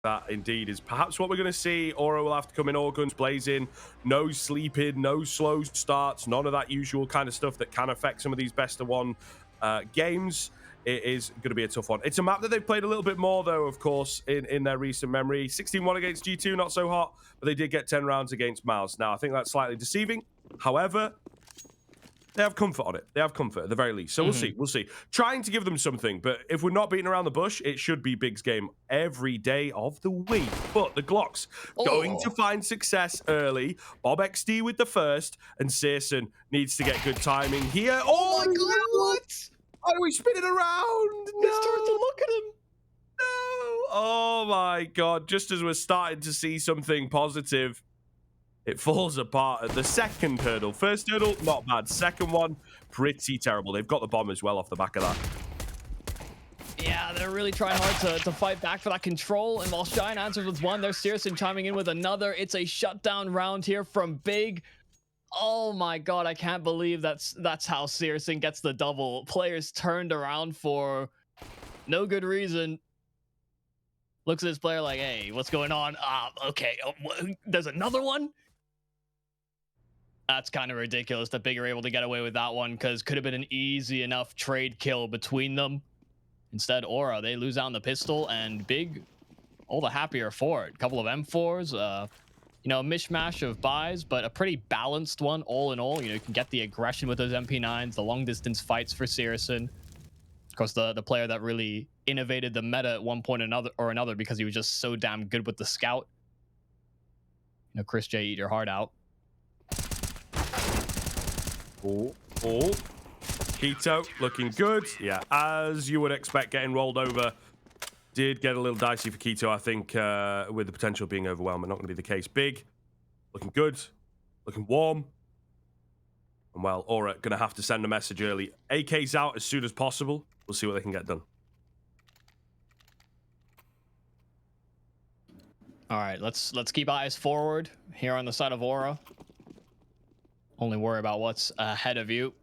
That indeed is perhaps what we're going to see. Aura will have to come in all guns blazing, no sleeping, no slow starts, none of that usual kind of stuff that can affect some of these best of one games. It is going to be a tough one. It's a map that they've played a little bit more, though, of course, in their recent memory. 16-1 against G2, not so hot, but they did get 10 rounds against Mouse. Now, I think that's slightly deceiving. However, they have comfort on it. They have comfort at the very least. So we'll see. We'll see. Trying to give them something, but if we're not beating around the bush, it should be Big's game every day of the week. But the Glocks going to find success early. Bob XD with the first, and Searson needs to get good timing here. Oh my god, what? Why are we spinning around? No. Let's start to look at him. No. Oh my god. Just as we're starting to see something positive, it falls apart at the second hurdle. First hurdle, not bad. Second one, pretty terrible. They've got the bomb as well off the back of that. Yeah, they're really trying hard to fight back for that control. And while Shine answers with one, there's Searson chiming in with another. It's a shutdown round here from Big. Oh my god, I can't believe that's how Searson gets the double. Players turned around for no good reason. Looks at this player like, hey, what's going on? Okay, there's another one? That's kind of ridiculous that Big are able to get away with that one, because could have been an easy enough trade kill between them. Instead, Aura, they lose out on the pistol, and Big, all the happier for it. Couple of M4s, you know, a mishmash of buys, but a pretty balanced one all in all. You know, you can get the aggression with those MP9s, the long distance fights for Searson. Of course, the player that really innovated the meta at one point or another because he was just so damn good with the scout. You know, Chris J, eat your heart out. Oh. Keto looking good. Yeah, as you would expect, getting rolled over. Did get a little dicey for Keto, I think, with the potential being overwhelmed, but not going to be the case. Big, looking good, looking warm. And well, Aura going to have to send a message early. AK's out as soon as possible. We'll see what they can get done. All right, let's keep eyes forward here on the side of Aura. Only worry about what's ahead of you.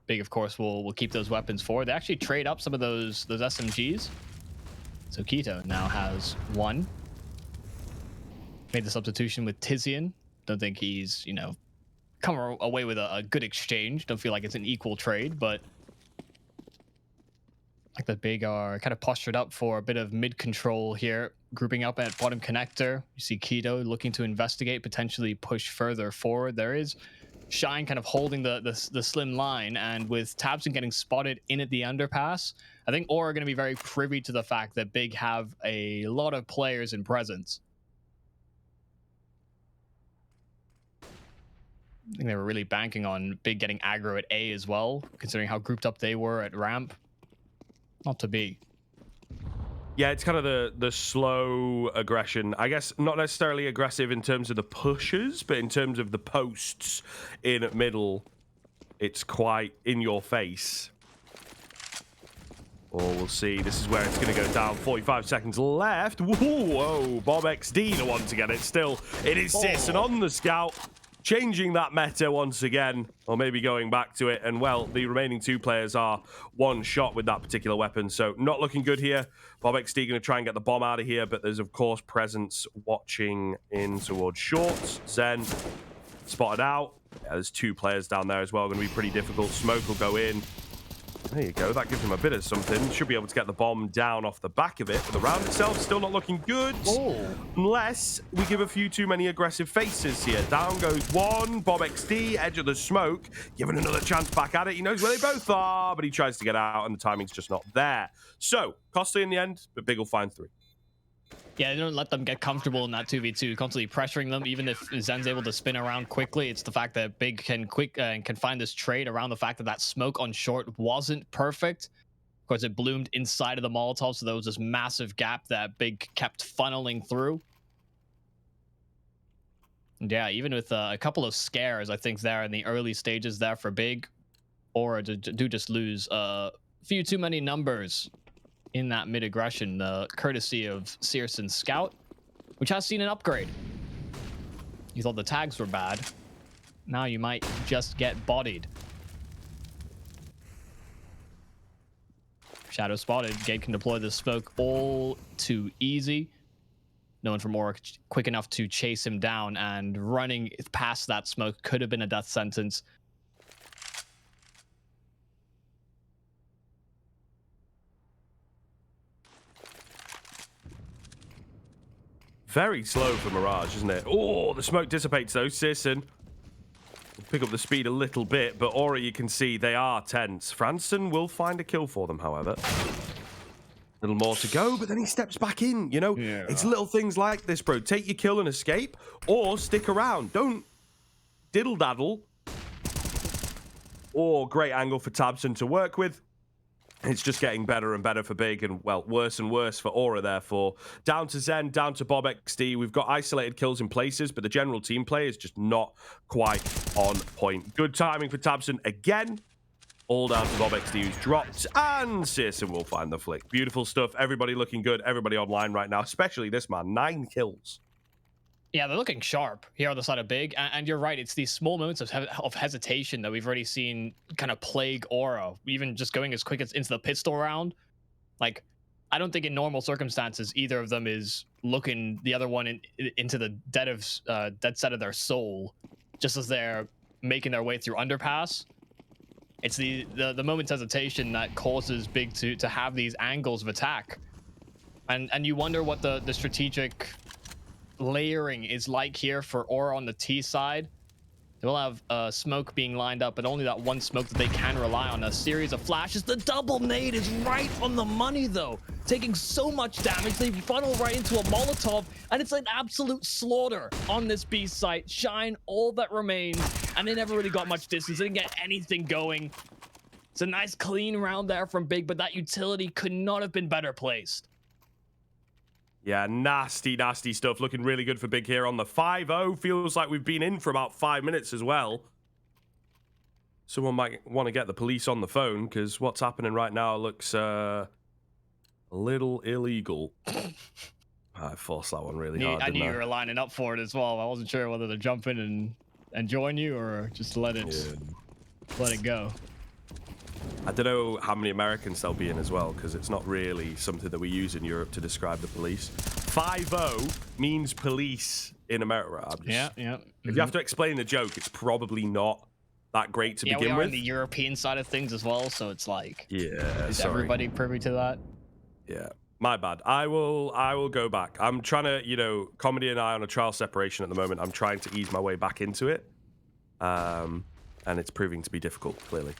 Big, of course, will keep those weapons forward. They actually trade up some of those SMGs. So Keto now has one. Made the substitution with Tizian. Don't think he's, you know, come away with a good exchange. Don't feel like it's an equal trade, but like the Big are kind of postured up for a bit of mid control here. Grouping up at bottom connector. You see Keto looking to investigate, potentially push further forward. There is Shine kind of holding the slim line, and with tabseN getting spotted in at the underpass, I think Aura are going to be very privy to the fact that Big have a lot of players in presence. I think they were really banking on Big getting aggro at A as well, considering how grouped up they were at ramp. Not to be. Yeah, it's kind of the slow aggression. I guess not necessarily aggressive in terms of the pushes, but in terms of the posts in middle, it's quite in your face. Or we'll see. This is where it's going to go down. 45 seconds left. Whoa, Bob XD the one to get it. Still, it is Searson on the scout. Changing that meta once again, or maybe going back to it. And, well, the remaining two players are one shot with that particular weapon. So not looking good here. Bob XD going to try and get the bomb out of here, but there's, of course, presence watching in towards shorts. Zen spotted out. Yeah, there's two players down there as well. Going to be pretty difficult. Smoke will go in. There you go. That gives him a bit of something. Should be able to get the bomb down off the back of it. But the round itself still not looking good. Unless we give a few too many aggressive faces here. Down goes one. Bob XD, edge of the smoke. Given another chance back at it. He knows where they both are, but he tries to get out, and the timing's just not there. So, costly in the end, but Big will find three. Yeah, they don't let them get comfortable in that 2v2, constantly pressuring them. Even if Zen's able to spin around quickly, it's the fact that Big can can find this trade around the fact that that smoke on short wasn't perfect. Of course, it bloomed inside of the Molotov, so there was this massive gap that Big kept funneling through. And yeah, even with a couple of scares, I think there in the early stages there for Big, or do just lose a few too many numbers in that mid-aggression, courtesy of Searson's scout, which has seen an upgrade. You thought the tags were bad. Now you might just get bodied. Shadow spotted. Gabe can deploy the smoke all too easy. No one from Aura quick enough to chase him down, and running past that smoke could have been a death sentence. Very slow for Mirage, isn't it? Oh, the smoke dissipates though. Sisson will pick up the speed a little bit, but Aura, you can see they are tense. Franson will find a kill for them, however. A little more to go, but then he steps back in. You know, it's little things like this, bro. Take your kill and escape, or stick around. Don't diddle daddle. Oh, great angle for Tabson to work with. It's just getting better and better for Big, and, well, worse and worse for Aura, therefore. Down to Zen, down to Bob XD. We've got isolated kills in places, but the general team play is just not quite on point. Good timing for Tabson again. All down to Bob XD, who's dropped, and Searson will find the flick. Beautiful stuff. Everybody looking good. Everybody online right now, especially this man. 9 kills. Yeah, they're looking sharp here on the side of Big, and you're right. It's these small moments of hesitation that we've already seen kind of plague Aura. Even just going as quick as into the pistol round. Like, I don't think in normal circumstances either of them is looking the other one into the dead set of their soul, just as they're making their way through underpass. It's the moment's hesitation that causes Big to have these angles of attack, and you wonder what the strategic layering is like here for Aura on the T side. They'll have smoke being lined up, but only that one smoke that they can rely on. A series of flashes. The double nade is right on the money, though. Taking so much damage, they funnel right into a Molotov, and it's an absolute slaughter on this B site. Shine all that remains, and they never really got much distance. They didn't get anything going. It's a nice clean round there from Big, but that utility could not have been better placed. Yeah, nasty, nasty stuff. Looking really good for Big here on the 5-0. Feels like we've been in for about 5 minutes as well. Someone might want to get the police on the phone, because what's happening right now looks a little illegal. I forced that one really hard, I knew you were lining up for it as well. I wasn't sure whether to jump in and join you or just let it go. I don't know how many Americans there'll be in as well, because it's not really something that we use in Europe to describe the police. 5-0 means police in America. Yeah. If you have to explain the joke, it's probably not that great to begin with. Yeah, we are in the European side of things as well, so it's like, is everybody privy to that? Yeah, my bad. I will go back. I'm trying to, you know, Comedy and I on a trial separation at the moment. I'm trying to ease my way back into it, and it's proving to be difficult, clearly.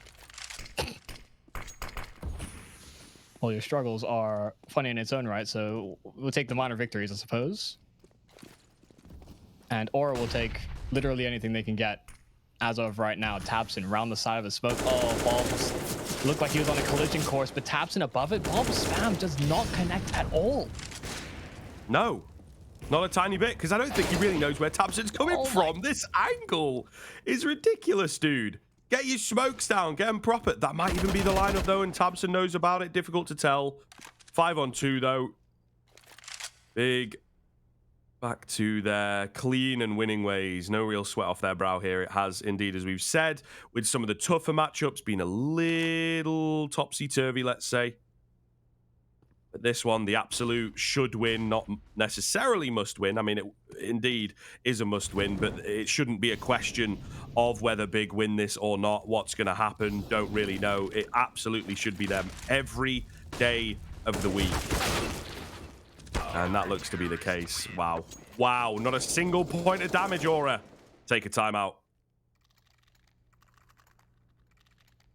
Well, your struggles are funny in its own right, so we'll take the minor victories, I suppose. And Aura will take literally anything they can get as of right now. Tabson round the side of the smoke. Oh, Bob looked like he was on a collision course, but Tabson above it. Bob's spam does not connect at all. No, not a tiny bit, because I don't think he really knows where Tabson's coming from. This angle is ridiculous, dude. Get your smokes down, get them proper. That might even be the lineup, though, and Tabson knows about it. Difficult to tell. 5-on-2, though. Big back to their clean and winning ways. No real sweat off their brow here. It has, indeed, as we've said, with some of the tougher matchups being a little topsy-turvy, let's say. But this one, the absolute should win, not necessarily must win. I mean, it indeed is a must win, but it shouldn't be a question of whether Big win this or not. What's going to happen, don't really know. It absolutely should be them every day of the week. And that looks to be the case. Wow. Wow, not a single point of damage, Aura. Take a timeout.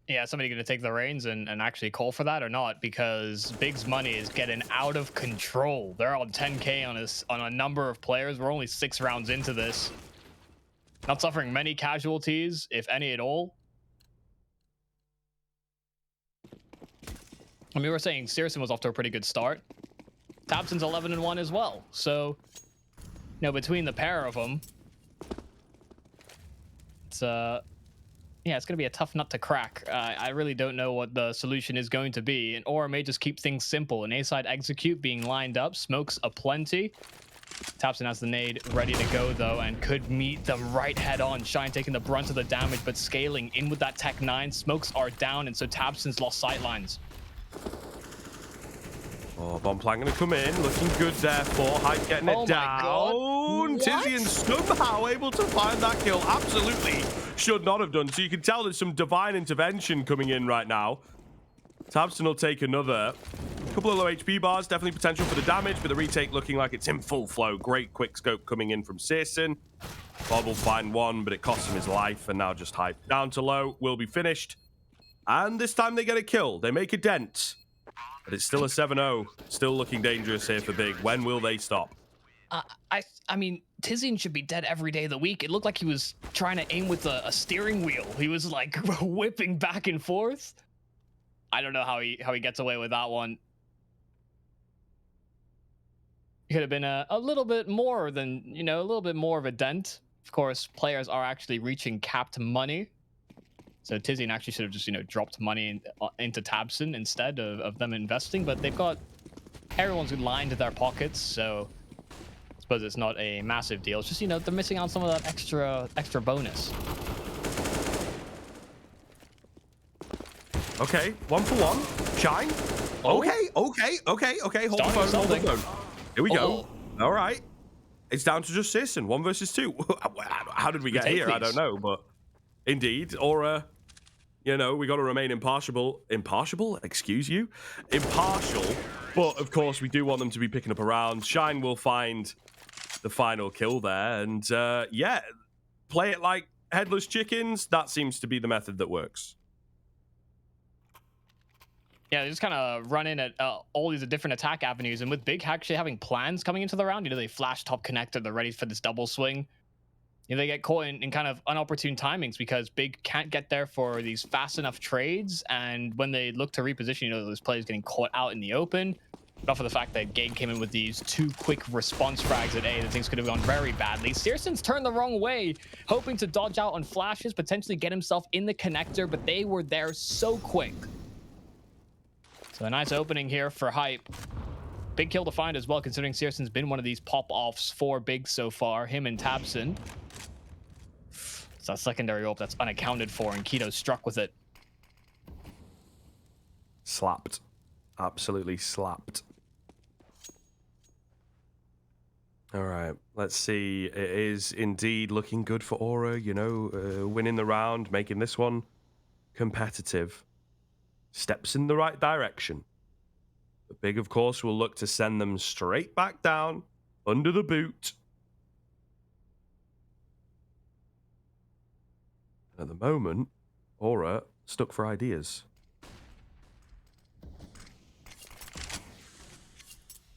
Yeah, somebody going to take the reins and actually call for that or not? Because Big's money is getting out of control. They're on 10K on a number of players. We're only 6 rounds into this. Not suffering many casualties, if any at all. I mean, we were saying Searson was off to a pretty good start. Tabson's 11-1 as well. So, you know, between the pair of them, it's yeah, it's going to be a tough nut to crack. I really don't know what the solution is going to be. And Aura may just keep things simple. An A-side execute being lined up. Smokes aplenty. Tabson has the nade ready to go, though, and could meet them right head on. Shine taking the brunt of the damage, but scaling in with that Tech 9. Smokes are down, and so Tabson's lost sightlines. Oh, Bomplan gonna come in, looking good there for Hype getting it down. Tizian somehow able to find that kill. Absolutely should not have done. So you can tell there's some divine intervention coming in right now. Tabson will take another. Couple of low HP bars, definitely potential for the damage, but the retake looking like it's in full flow. Great quick scope coming in from Searson. Bob will find one, but it costs him his life, and now just Hype down to low, will be finished. And this time they get a kill. They make a dent. But it's still a 7-0. Still looking dangerous here for Big. When will they stop? I mean, Tizian should be dead every day of the week. It looked like he was trying to aim with a steering wheel. He was like whipping back and forth. I don't know how he gets away with that one. It could have been a little bit more than, you know, a little bit more of a dent. Of course, players are actually reaching capped money. So Tizian actually should have just, you know, dropped money into Tabson instead of them investing. But they've got everyone's lined their pockets, so I suppose it's not a massive deal. It's just, you know, they're missing out some of that extra bonus. Okay, 1-for-1. Shine. Oh. Okay. Hold the phone. Here we go. All right. It's down to just Sisson. 1 versus 2. How did we get here? These. I don't know, but indeed. Or, you know, we got to remain impartial. Impartial? Excuse you? Impartial. But, of course, we do want them to be picking up around. Shine will find the final kill there. And, yeah, play it like headless chickens. That seems to be the method that works. Yeah, they just kind of run in at all these different attack avenues. And with Big actually having plans coming into the round, you know, they flash top connector, they're ready for this double swing. You know, they get caught in kind of unopportune timings because Big can't get there for these fast enough trades. And when they look to reposition, you know, those players getting caught out in the open. But for the fact that Gade came in with these 2 quick response frags at A, that things could have gone very badly. Searson's turned the wrong way, hoping to dodge out on flashes, potentially get himself in the connector, but they were there so quick. So a nice opening here for Hype. Big kill to find as well, considering Searson's been one of these pop-offs for Big so far. Him and Tabson. It's a secondary ult that's unaccounted for, and Keto struck with it. Slapped. Absolutely slapped. All right, let's see. It is indeed looking good for Aura, you know, winning the round, making this one competitive. Steps in the right direction. But Big, of course, will look to send them straight back down under the boot. At the moment, Aura stuck for ideas.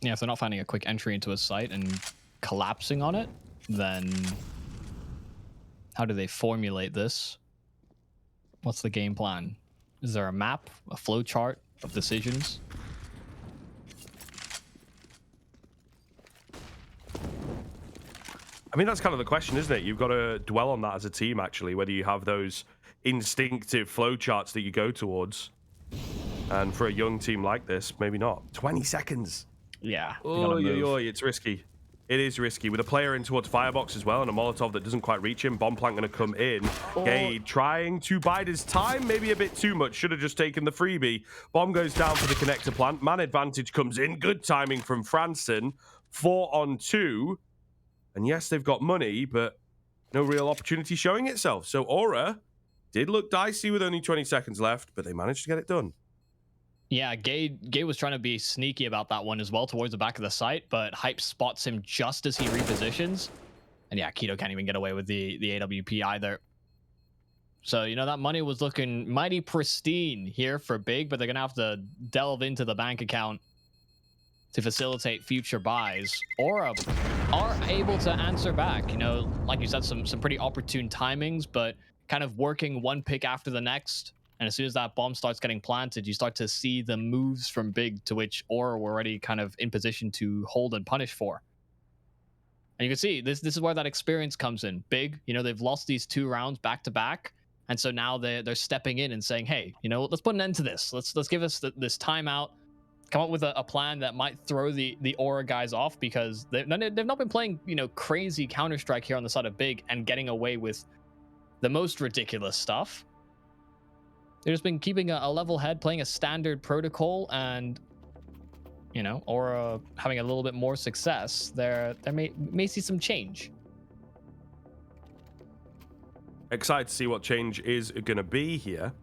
Yeah, if they're not finding a quick entry into a site and collapsing on it, then how do they formulate this? What's the game plan? Is there a map, a flow chart of decisions? I mean, that's kind of the question, isn't it? You've got to dwell on that as a team, actually, whether you have those instinctive flow charts that you go towards. And for a young team like this, maybe not. 20 seconds. Yeah. It's risky. It is risky. With a player in towards Firebox as well and a Molotov that doesn't quite reach him. Bombplant going to come in. Gade trying to bide his time. Maybe a bit too much. Should have just taken the freebie. Bomb goes down for the connector plant. Man advantage comes in. Good timing from Franson. 4-on-2. And yes, they've got money, but no real opportunity showing itself. So Aura did look dicey with only 20 seconds left, but they managed to get it done. Yeah, Gade was trying to be sneaky about that one as well towards the back of the site, but Hype spots him just as he repositions. And yeah, Keto can't even get away with the AWP either. So, you know, that money was looking mighty pristine here for Big, but they're going to have to delve into the bank account to facilitate future buys. Aura are able to answer back. You know, like you said, some pretty opportune timings, but kind of working one pick after the next. And as soon as that bomb starts getting planted, you start to see the moves from Big, to which Aura were already kind of in position to hold and punish for. And you can see this is where that experience comes in. Big, you know, they've lost these 2 rounds back to back, and so now they're stepping in and saying, hey, you know, let's put an end to this. Let's give us this timeout. Come up with a plan that might throw the Aura guys off, because they've not been playing, you know, crazy Counter-Strike here on the side of Big and getting away with the most ridiculous stuff. They've just been keeping a level head, playing a standard protocol, and you know, Aura having a little bit more success, there may see some change. Excited to see what change is going to be here.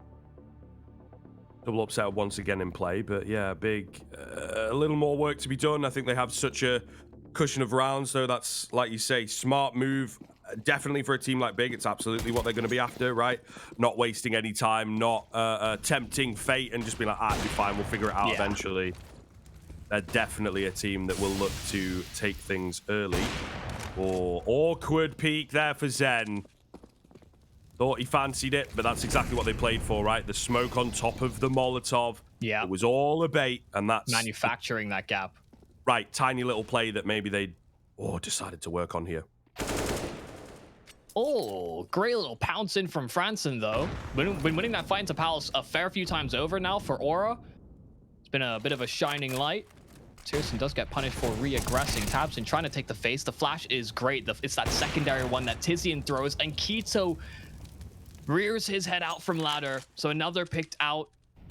Double upset once again in play, but yeah, big, a little more work to be done. I think they have such a cushion of rounds, though. That's, like you say, smart move. Definitely for a team like Big, it's absolutely what they're going to be after, right? Not wasting any time, not tempting fate and just being like, it'll be fine, we'll figure it out eventually. They're definitely a team that will look to take things early. Or awkward peek there for Zen. Thought he fancied it, but that's exactly what they played for, right? The smoke on top of the Molotov. Yeah. It was all a bait, and that's... manufacturing that gap. Right, tiny little play that maybe they decided to work on here. Oh, great little pounce in from Franson, though. Been winning that fight into Palace a fair few times over now for Aura. It's been a bit of a shining light. Tierson does get punished for re-aggressing. Tabson trying to take the face. The flash is great. It's that secondary one that Tizian throws, and Keto rears his head out from ladder. So another picked out.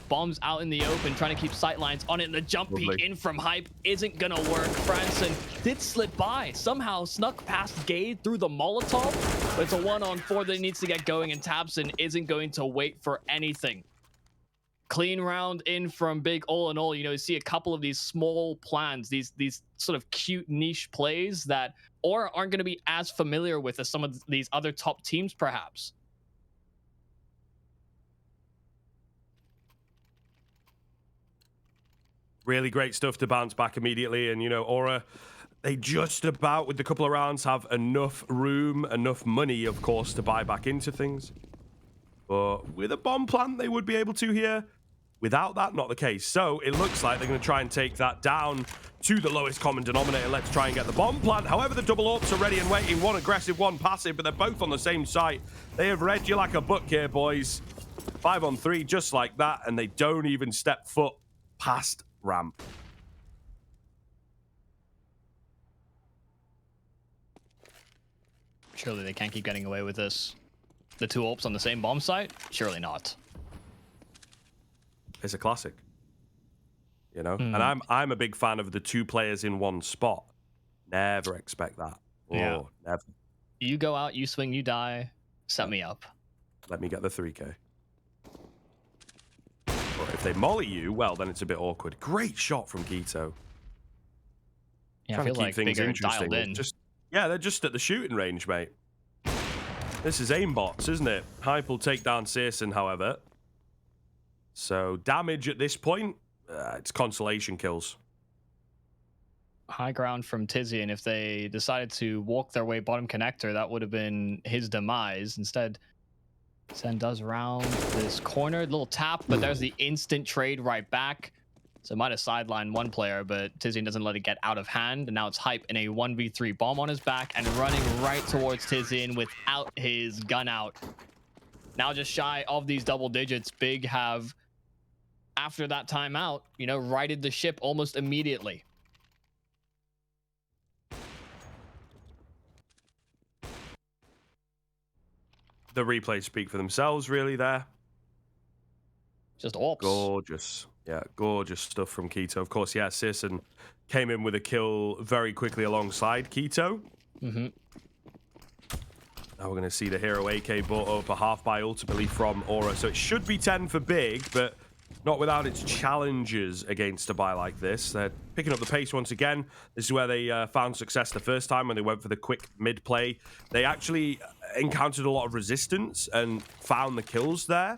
Bombs out in the open, trying to keep sightlines on it. And the jump peek in from Hype isn't gonna work. Franson did slip by, somehow snuck past Gade through the Molotov, but it's a 1-on-4 that he needs to get going, and Tabson isn't going to wait for anything. Clean round in from Big. All in all, you know, you see a couple of these small plans, these sort of cute niche plays that Aura aren't going to be as familiar with as some of these other top teams, perhaps. Really great stuff to bounce back immediately. And, you know, Aura, they just about, with a couple of rounds, have enough room, enough money, of course, to buy back into things. But with a bomb plant, they would be able to here. Without that, not the case. So it looks like they're going to try and take that down to the lowest common denominator. Let's try and get the bomb plant. However, the double ups are ready and waiting. One aggressive, one passive, but they're both on the same site. They have read you like a book here, boys. 5-on-3, just like that. And they don't even step foot past ramp. Surely they can't keep getting away with this. The two ops on the same bomb site? Surely not. It's a classic, you know. And I'm a big fan of the two players in one spot. Never expect that. Yeah. Never. You go out, you swing, you die. Set me up. Let me get the 3K. But if they molly you, well, then it's a bit awkward. Great shot from Keto. Yeah, Trying I feel to keep like things Bigger interesting. dialed in. They're just at the shooting range, mate. This is aimbots, isn't it? Hype will take down Searson, however. So damage at this point, it's consolation kills. High ground from Tizian. If they decided to walk their way bottom connector, that would have been his demise. Instead, Sen does round this corner. Little tap, but there's the instant trade right back. So it might have sidelined one player, but Tizian doesn't let it get out of hand. And now it's Hype in a 1v3 bomb on his back and running right towards Tizian without his gun out. Now just shy of these double digits. Big have, after that timeout, you know, righted the ship almost immediately. The replays speak for themselves, really, there. Just ops. Gorgeous. Yeah, gorgeous stuff from Keto. Of course, yeah, Searson came in with a kill very quickly alongside Keto. Now we're going to see the Hero AK brought up a half buy ultimately from Aura. So it should be 10 for Big, but not without its challenges against a buy like this. They're picking up the pace once again. This is where they found success the first time when they went for the quick mid play. They actually encountered a lot of resistance and found the kills there.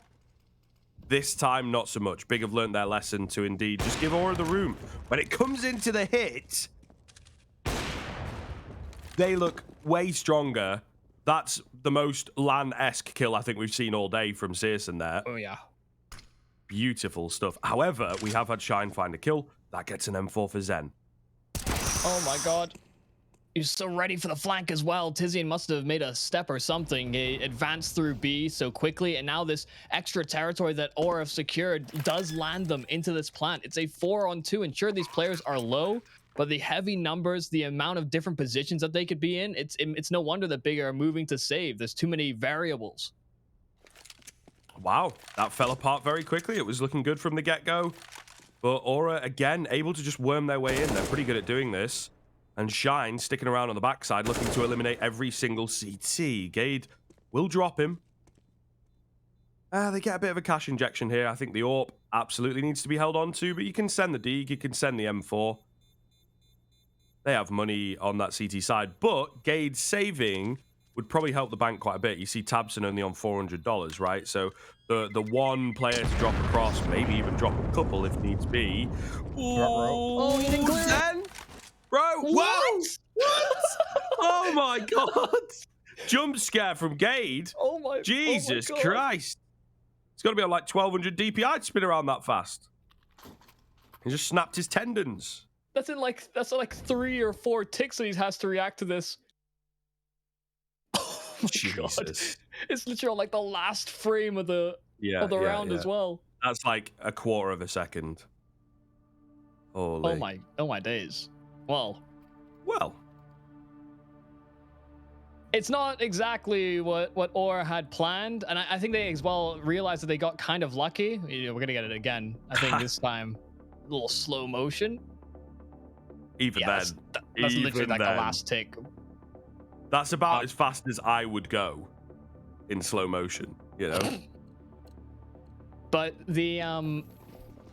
This time, not so much. Big have learned their lesson to indeed just give Aura the room. When it comes into the hit, they look way stronger. That's the most LAN-esque kill I think we've seen all day from Searson there. Oh, yeah. Beautiful stuff. However, we have had Shine find a kill. That gets an M4 for Zen. Oh, my God. He's so ready for the flank as well. Tizian must have made a step or something. He advanced through B so quickly, and now this extra territory that Aura have secured does land them into this plant. It's a 4-on-2, and sure, these players are low, but the heavy numbers, the amount of different positions that they could be in, it's no wonder that Big are moving to save. There's too many variables. Wow, that fell apart very quickly. It was looking good from the get-go. But Aura, again, able to just worm their way in. They're pretty good at doing this. And Shine sticking around on the backside, looking to eliminate every single CT. Gade will drop him. They get a bit of a cash injection here. I think the AWP absolutely needs to be held on to, but you can send the Deeg, you can send the M4. They have money on that CT side, but Gade saving would probably help the bank quite a bit. You see Tabson only on $400, right? So the one player to drop across, maybe even drop a couple if needs be. Oh, you didn't clear it. Zen? Bro, What? What? Oh my god. Jump scare from Gade. Oh my Jesus God. Christ. It's got to be on like 1200 DPI to spin around that fast. He just snapped his tendons. That's in like 3 or 4 ticks that he has to react to this. Oh my Jesus. God. It's literally on like the last frame of the round as well. That's like a quarter of a second. Holy. Oh my days. Well, it's not exactly what Aura had planned, and I think they as well realized that they got kind of lucky. We're gonna get it again. I think this time, a little slow motion. Even then, that's literally like the last tick. That's about as fast as I would go in slow motion, you know. But the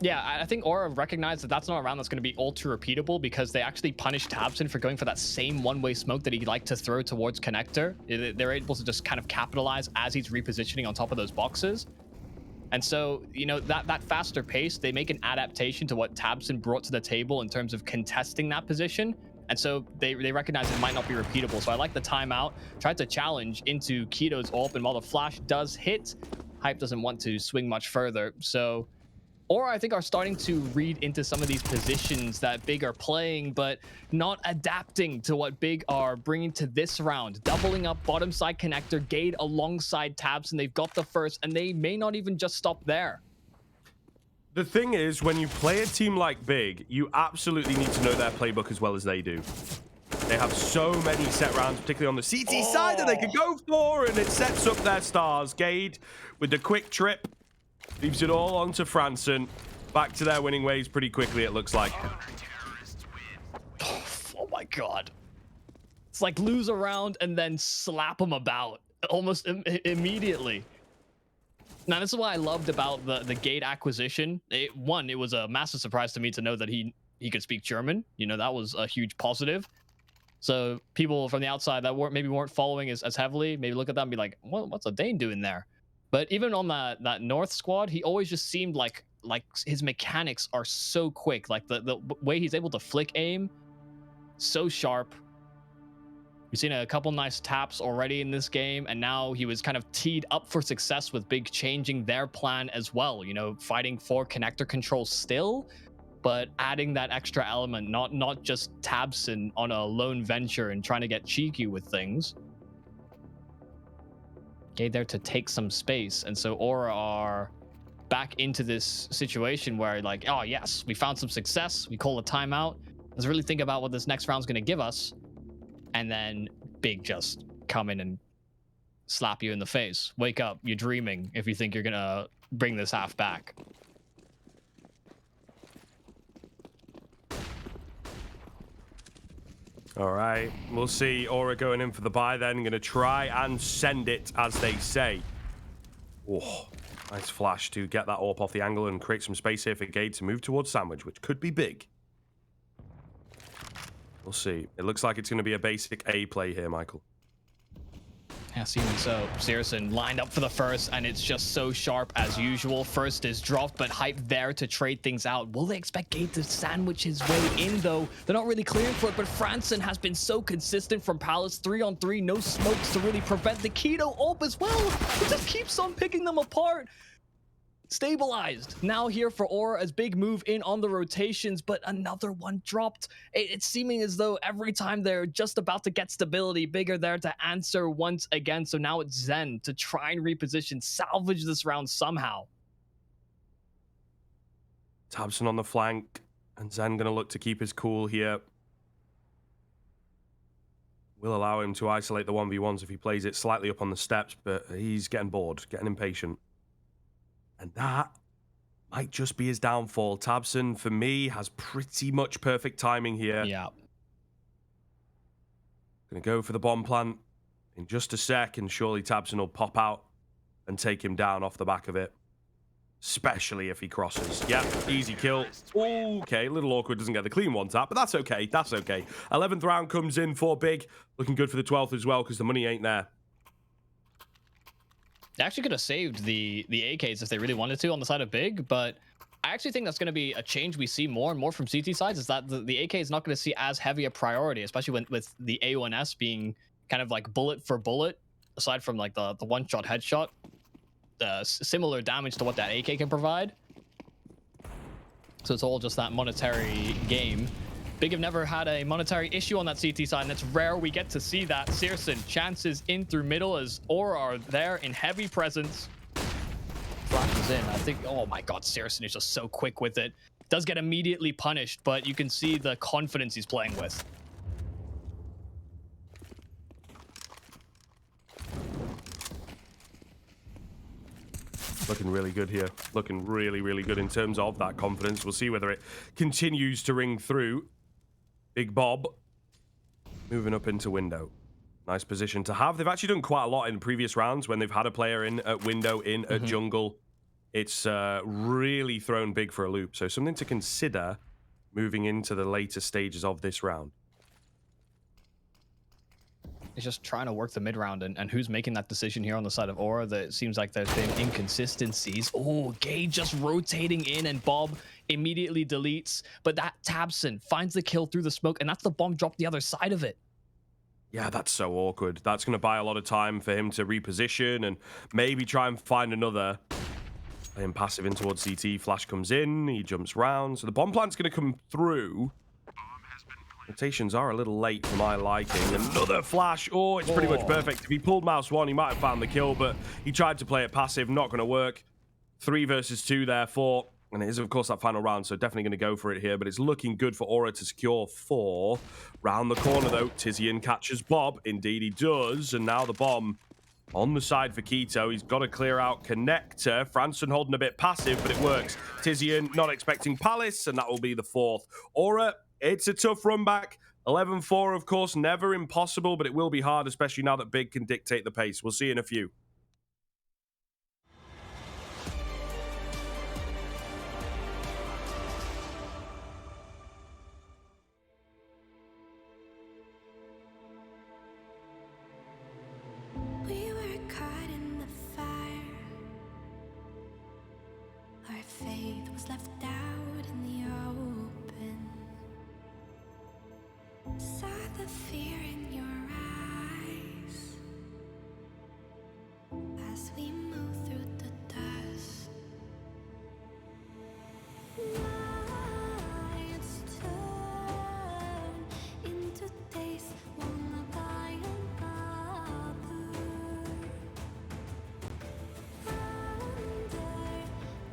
yeah, I think Aura recognized that that's not a round that's going to be ultra repeatable because they actually punished Tabson for going for that same one-way smoke that he liked to throw towards Connector. They're able to just kind of capitalize as he's repositioning on top of those boxes. And so, you know, that faster pace, they make an adaptation to what Tabson brought to the table in terms of contesting that position. And so they recognize it might not be repeatable. So I like the timeout, tried to challenge into Keto's ult, and while the flash does hit, Hype doesn't want to swing much further. So Aura, I think, are starting to read into some of these positions that Big are playing, but not adapting to what Big are bringing to this round. Doubling up bottom side Connector, Gade alongside Tabs, and they've got the first, and they may not even just stop there. The thing is, when you play a team like Big, you absolutely need to know their playbook as well as they do. They have so many set rounds, particularly on the CT side, that they could go for, and it sets up their stars. Gade with the quick trip leaves it all onto Franson. Back to their winning ways pretty quickly, it looks like. Oh my God. It's like lose a round and then slap them about almost immediately. Now, this is what I loved about the Gade acquisition. It was a massive surprise to me to know that he could speak German. You know, that was a huge positive. So people from the outside that weren't following as heavily, maybe look at that and be like, what's a Dane doing there? But even on that North squad, he always just seemed like his mechanics are so quick. Like the way he's able to flick aim, so sharp. We've seen a couple nice taps already in this game, and now he was kind of teed up for success with Big changing their plan as well. You know, fighting for Connector control still, but adding that extra element, not just Tabson on a lone venture and trying to get cheeky with things. Gade there to take some space, and so Aura are back into this situation where, like, oh yes, we found some success, we call a timeout, let's really think about what this next round's going to give us, and then Big just come in and slap you in the face. Wake up, you're dreaming if you think you're gonna bring this half back. All right, we'll see. Aura going in for the buy then. Going to try and send it, as they say. Oh, nice flash to get that AWP off the angle and create some space here for Gade to move towards Sandwich, which could be big. We'll see. It looks like it's going to be a basic A play here, Michael. Yes, even so, Searson lined up for the first, and it's just so sharp as usual. First is dropped, but Hype there to trade things out. Will they expect Gade to sandwich his way in, though? They're not really clearing for it, but Franson has been so consistent from Palace. 3-on-3, no smokes to really prevent the Keto ult as well. He just keeps on picking them apart. Stabilized now here for Aura as Big move in on the rotations, but another one dropped. It's seeming as though every time they're just about to get stability, Big are there to answer once again. So now it's Zen to try and reposition, salvage this round somehow. Tabson on the flank, and Zen going to look to keep his cool here. Will allow him to isolate the 1v1s if he plays it slightly up on the steps, but he's getting bored, getting impatient. And that might just be his downfall. Tabson, for me, has pretty much perfect timing here. Yeah. Gonna go for the bomb plant in just a sec, and surely Tabson will pop out and take him down off the back of it. Especially if he crosses. Yeah, easy kill. Okay, a little awkward, doesn't get the clean one tap, but that's okay, that's okay. 11th round comes in for Big. Looking good for the 12th as well, because the money ain't there. They actually could have saved the AKs if they really wanted to on the side of Big, but I actually think that's going to be a change we see more and more from CT sides, is that the AK is not going to see as heavy a priority, especially with the A1S being kind of like bullet for bullet, aside from like the one-shot headshot. Similar damage to what that AK can provide. So it's all just that monetary game. Big have never had a monetary issue on that CT side, and it's rare we get to see that. Searson chances in through middle as Aura are there in heavy presence. Flashes in. I think, oh my god, Searson is just so quick with it. Does get immediately punished, but you can see the confidence he's playing with. Looking really good here. Looking really, really good in terms of that confidence. We'll see whether it continues to ring through. Big Bob moving up into window. Nice position to have. They've actually done quite a lot in previous rounds when they've had a player in at window, in at jungle. It's really thrown Big for a loop. So something to consider moving into the later stages of this round. He's just trying to work the mid round, and who's making that decision here on the side of Aura? That it seems like there's been inconsistencies. Oh, Gage just rotating in, and Bob immediately deletes, but that Tabson finds the kill through the smoke, and that's the bomb drop the other side of it. Yeah, that's so awkward. That's going to buy a lot of time for him to reposition and maybe try and find another. Playing passive in towards CT. Flash comes in. He jumps round. So the bomb plant's going to come through. Rotations are a little late for my liking. Another flash. Oh, it's pretty much perfect. If he pulled mouse one, he might have found the kill, but he tried to play it passive. Not going to work. 3 versus 2 therefore. And it is, of course, that final round, so definitely going to go for it here. But it's looking good for Aura to secure 4. Round the corner, though, Tizian catches Bob. Indeed, he does. And now the bomb on the side for Keto. He's got to clear out connector. Franson holding a bit passive, but it works. Tizian not expecting Palace, and that will be the 4th. Aura, it's a tough run back. 11-4, of course, never impossible, but it will be hard, especially now that Big can dictate the pace. We'll see in a few. We were caught in the fire. Our faith was left out in the open. Saw the fear in your eyes as we move through the dust. Nights turn into days, wanna buy another. Under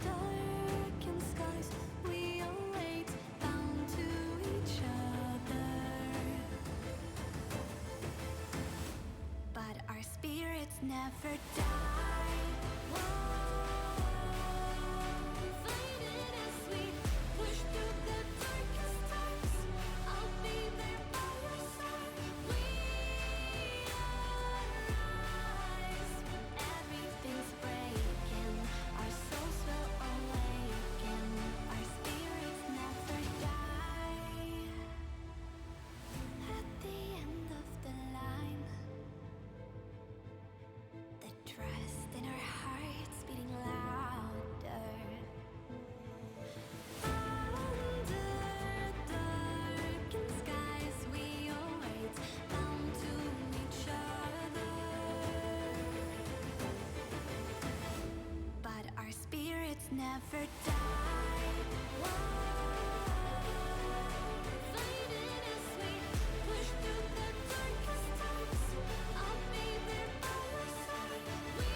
darkened skies, we await, bound to each other. But our spirits never die. Fighting as we push through the darkest times. I'll be there by your side. We arise. Everything's breaking. Our souls will awaken. Our spirits never die. At the end of the line, the trust in our hearts beating louder. Under darkened skies, we await, bound to each other. But our spirits never die. Fighting as we push through the darkest times. I'll be there by your side. We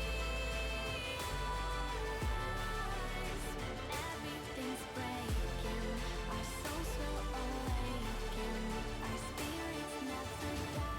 arise. Everything's breaking. Our souls will awaken. Our spirits never die.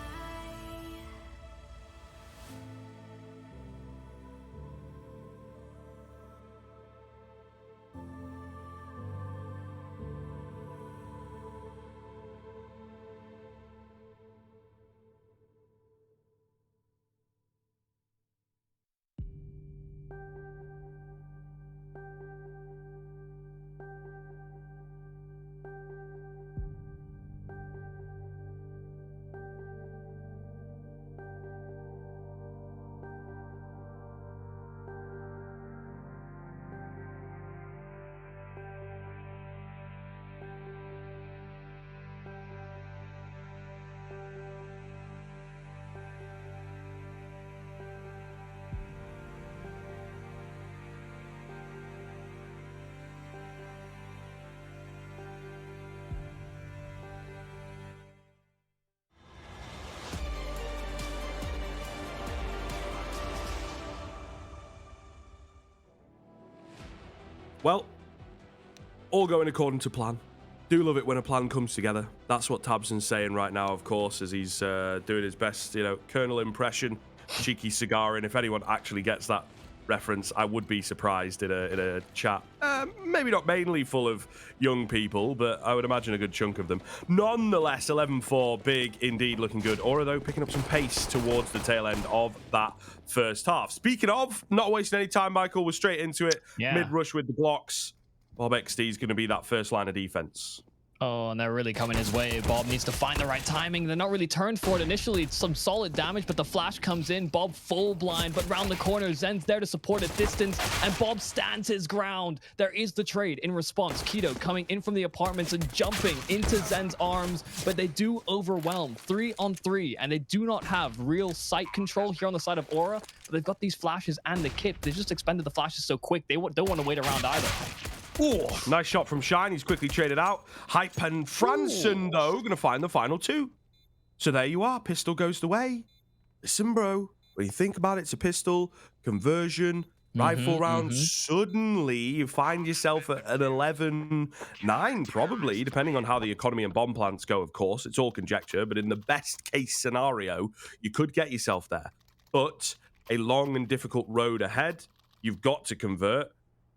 Well, all going according to plan. Do love it when a plan comes together. That's what Tabson's saying right now, of course, as he's doing his best, Colonel impression, cheeky cigar. And if anyone actually gets that reference, I would be surprised in a chat. Maybe not mainly full of young people, but I would imagine a good chunk of them. Nonetheless, 11-4, big indeed, looking good. Aura, though, picking up some pace towards the tail end of that first half. Speaking of, not wasting any time, Michael, we're straight into it. Yeah. Mid-rush with the blocks. Bob XD is going to be that first line of defense. Oh, and they're really coming his way. Bob needs to find the right timing. They're not really turned for it initially. It's some solid damage, but the flash comes in. Bob full blind, but round the corner, Zen's there to support at distance, and Bob stands his ground. There is the trade in response. Keto coming in from the apartments and jumping into Zen's arms, but they do overwhelm 3-on-3, and they do not have real sight control here on the side of Aura, but they've got these flashes and the kit. They just expended the flashes so quick. They don't want to wait around either. Ooh, nice shot from Shine. He's quickly traded out. Hype and Franson, though, going to find the final two. So there you are. Pistol goes the way. Listen, bro, when you think about it, it's a pistol, conversion, rifle round. Suddenly, you find yourself at an 11-9, probably, depending on how the economy and bomb plants go, of course. It's all conjecture, but in the best case scenario, you could get yourself there. But a long and difficult road ahead. You've got to convert.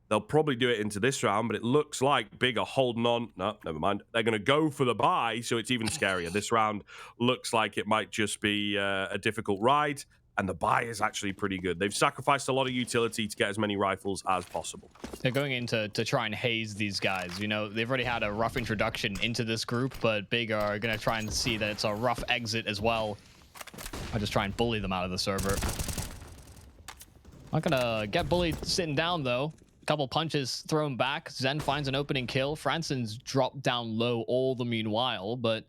They'll probably do it into this round, but it looks like Big are holding on. No, never mind. They're going to go for the buy, so it's even scarier. This round looks like it might just be a difficult ride, and the buy is actually pretty good. They've sacrificed a lot of utility to get as many rifles as possible. They're going in to try and haze these guys. They've already had a rough introduction into this group, but Big are going to try and see that it's a rough exit as well. I'll just try and bully them out of the server. Not going to get bullied sitting down, though. Couple punches thrown back. Zen finds an opening kill. Franson's dropped down low all the meanwhile, but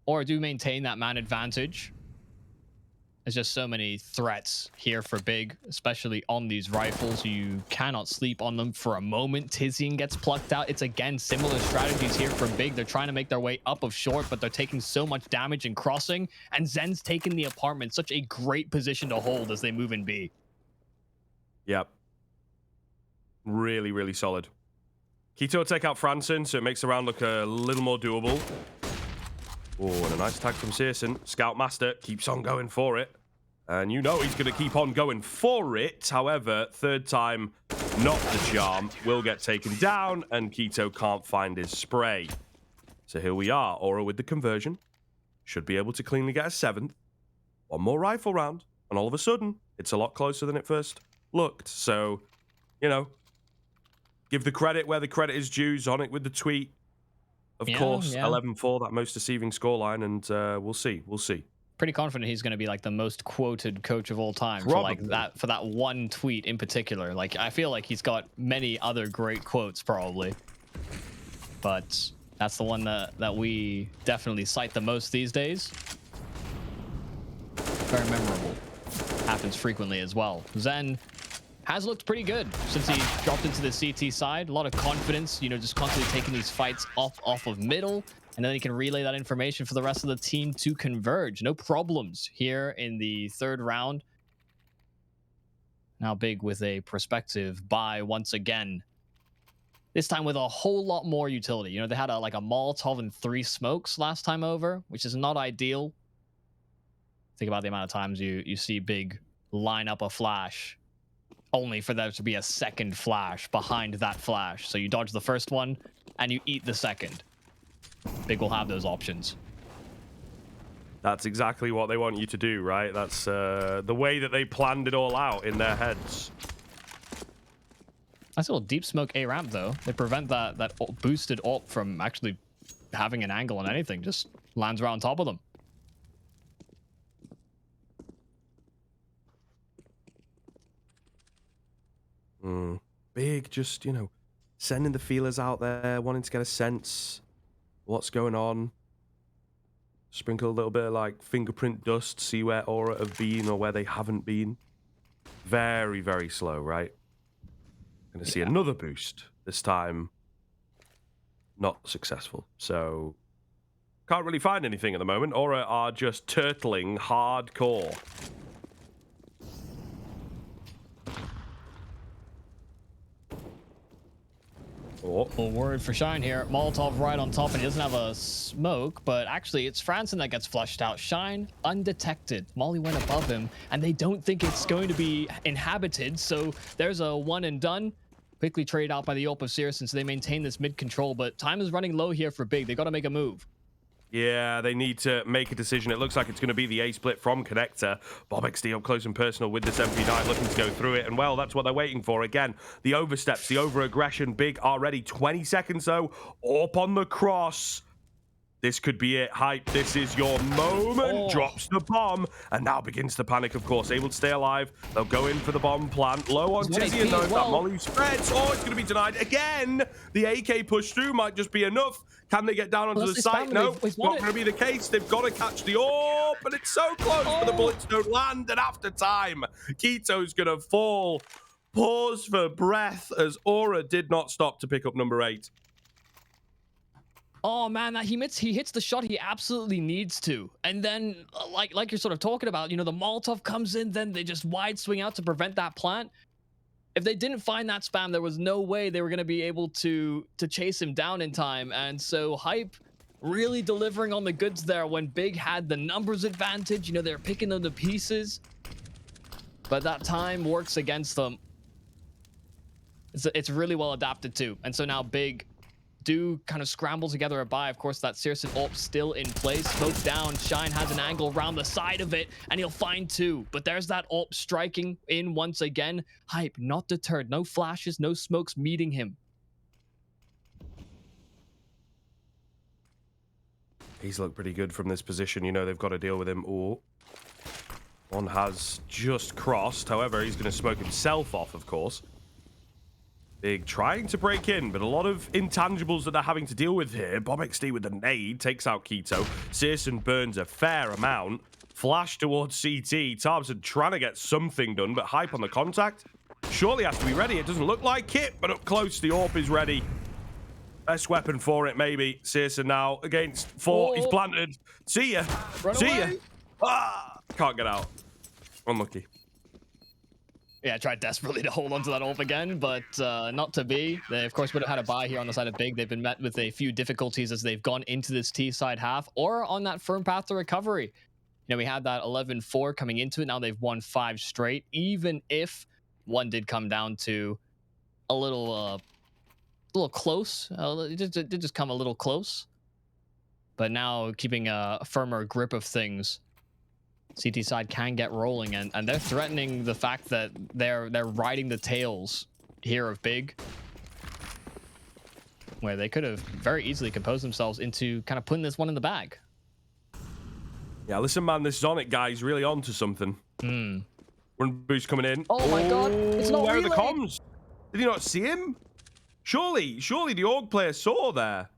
Aura do maintain that man advantage. There's just so many threats here for Big, especially on these rifles. You cannot sleep on them for a moment. Tizian gets plucked out. It's again similar strategies here for Big. They're trying to make their way up of short, but they're taking so much damage in crossing, and Zen's taking the apartment. Such a great position to hold as they move in B. Yep. Really, really solid. Keto will take out Franson, so it makes the round look a little more doable. Oh, and a nice tag from Searson. Scoutmaster keeps on going for it. And he's going to keep on going for it. However, third time, not the charm. Will get taken down, and Keto can't find his spray. So here we are. Aura with the conversion. Should be able to cleanly get a 7th. One more rifle round, and all of a sudden, it's a lot closer than it first looked. So, give the credit where the credit is due. Zonic with the tweet. Of course, 11-4, that most deceiving scoreline, and we'll see. Pretty confident he's going to be like the most quoted coach of all time for that one tweet in particular. Like, I feel like he's got many other great quotes probably, but that's the one that we definitely cite the most these days. Very memorable. Happens frequently as well. Zen has looked pretty good since he dropped into the CT side. A lot of confidence, just constantly taking these fights off of middle, and then he can relay that information for the rest of the team to converge. No problems here in the third round. Now Big with a prospective buy once again. This time with a whole lot more utility. They had a Molotov and 3 smokes last time over, which is not ideal. Think about the amount of times you see Big line up a flash only for there to be a second flash behind that flash. So you dodge the first one and you eat the second. Big will have those options. That's exactly what they want you to do, right? That's the way that they planned it all out in their heads. Nice little deep smoke A ramp though. They prevent that boosted ult from actually having an angle on anything. Just lands right on top of them. Big, just, sending the feelers out there, wanting to get a sense what's going on. Sprinkle a little bit of fingerprint dust, see where Aura have been or where they haven't been. Very, very slow, right? Gonna see another boost. This time, not successful. So, can't really find anything at the moment. Aura are just turtling hardcore. Oh, Well, word for Shine here. Molotov right on top, and he doesn't have a smoke, but actually it's Franson that gets flushed out. Shine undetected. Molly went above him, and they don't think it's going to be inhabited, so there's a one and done. Quickly traded out by the AWP of Searson, so they maintain this mid control, but time is running low here for Big. They got to make a move. yeah, they need to make a decision. It looks like it's going to be the A split from Connector. BobXD up close and personal with this MP9, looking to go through it. And, well, that's what they're waiting for. Again, the oversteps, the over-aggression. Big already 20 seconds, though. Up on the cross. This could be it. Hype, this is your moment. Oh. Drops the bomb and now begins to panic, of course. Able to stay alive. They'll go in for the bomb plant. Low on He's 1 Tizzy and HP though as that well. Molly spreads. Oh, it's going to be denied again. The AK push through might just be enough. Can they get down onto Unless the they site? spam No, it, he's it's won not it. going to be the case. They've got to catch the orb, but it's so close, but the bullets don't land. And after time, Keto's going to fall. Pause for breath as Aura did not stop to pick up number 8. Oh man, that he hits the shot he absolutely needs to, and then like you're sort of talking about, you know, the Molotov comes in, then they just wide swing out to prevent that plant. If they didn't find that spam, there was no way they were going to be able to chase him down in time. And so Hype really delivering on the goods there when Big had the numbers advantage. You know, they're picking them to pieces, but that time works against them. It's really well adapted too, and so now Big do kind of scramble together a buy. Of course, that Searson AWP still in place. Smoke down. Shine has an angle around the side of it, and he'll find 2. But there's that AWP striking in once again. Hype not deterred. No flashes, no smokes meeting him. He's looked pretty good from this position. You know, they've got to deal with him. Oh, one has just crossed. However, he's going to smoke himself off, of course. Big trying to break in, but a lot of intangibles that they're having to deal with here. BobXD with the nade takes out Keto. Searson burns a fair amount. Flash towards CT. Tarbson trying to get something done, but Hype on the contact. Surely has to be ready. It doesn't look like it, but up close, the AWP is ready. Best weapon for it, maybe. Searson now against 4. He's planted. See ya. Run See away. ya. Ah, can't get out. Unlucky. Yeah, tried desperately to hold onto that AWP again, but not to be. They, of course, would have had a buy here on the side of Big. They've been met with a few difficulties as they've gone into this T side half or on that firm path to recovery. You know, we had that 11-4 coming into it. Now they've won 5 straight, even if one did come down to a little close. It did just come a little close. But now keeping a firmer grip of things. CT side can get rolling, and they're threatening the fact that they're riding the tails here of Big, where they could have very easily composed themselves into kind of putting this one in the bag. Yeah, listen, man, this Sonic guy's really on to something. Run boost coming in. Oh my god, it's not where are the relayed. comms? Did he not see him? Surely the org player saw there.